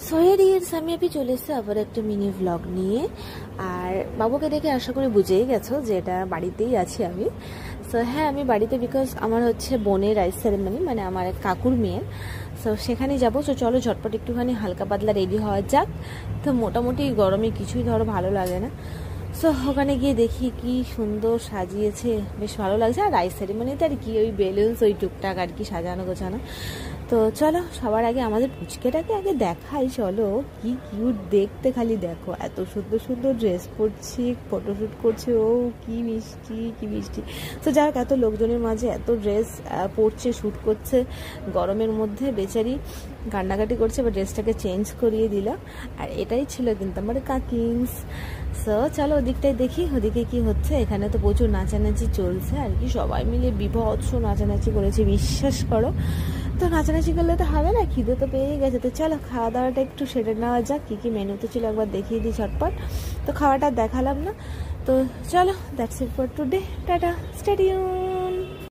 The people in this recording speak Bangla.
সোহেরিয়ার্স আমি চলে এসেছি আবার একটা মিনি ভ্লগ নিয়ে। আর বাবুকে দেখে আশা করি বুঝেই গেছো যে এটা বাড়িতেই আছি আমি। সো হ্যাঁ, আমি বাড়িতে, বিকজ আমার হচ্ছে বোনের রাইস সেরেমনি, মানে আমার এক কাকুর মেয়ের। সো সেখানে যাবো। তো চলো ঝটপট একটুখানি হালকা পাতলা রেডি হওয়া যাক। তো মোটামুটি গরমে কিছুই ধরো ভালো লাগে না। সো ওখানে গিয়ে দেখি কি সুন্দর সাজিয়েছে, বেশ ভালো লাগছে। আর রাইস সেরেমনিতে আর কি, ওই বেলুনস, ওই টুকটাক আর কি সাজানো গোছানো। তো চলো সবার আগে আমাদের পুচকেটাকে আগে দেখাই। চলো, কি কিউট দেখতে, খালি দেখো, এত সুন্দর সুন্দর ড্রেস পরছি, ফটোশ্যুট করছে ও, কি মিষ্টি কি মিষ্টি। তো যাই হোক, এত লোকজনের মাঝে এত ড্রেস পরছে, শ্যুট করছে গরমের মধ্যে, বেচারি কান্নাকাটি করছে, বা ড্রেসটাকে চেঞ্জ করিয়ে দিল। আর এটাই ছিল কিন্তু আমার কাকিংস। সো চলো ওদিকটাই দেখি, ওদিকে কি হচ্ছে। এখানে তো প্রচুর নাচানাচি চলছে আর কি, সবাই মিলে বিভৎস নাচানাচি করেছে, বিশ্বাস করো। তো নাচানাচি করলে তো হবে না, খিদে তো পেয়ে গেছে। তো চলো খাওয়া দাওয়াটা একটু সেরে নেওয়া যাক। কী কী মেনুতে ছিল একবার দেখিয়ে দিই ঝটপট। তো খাওয়াটা দেখালাম না, তো চলো, that's it for today, tata, stay tuned.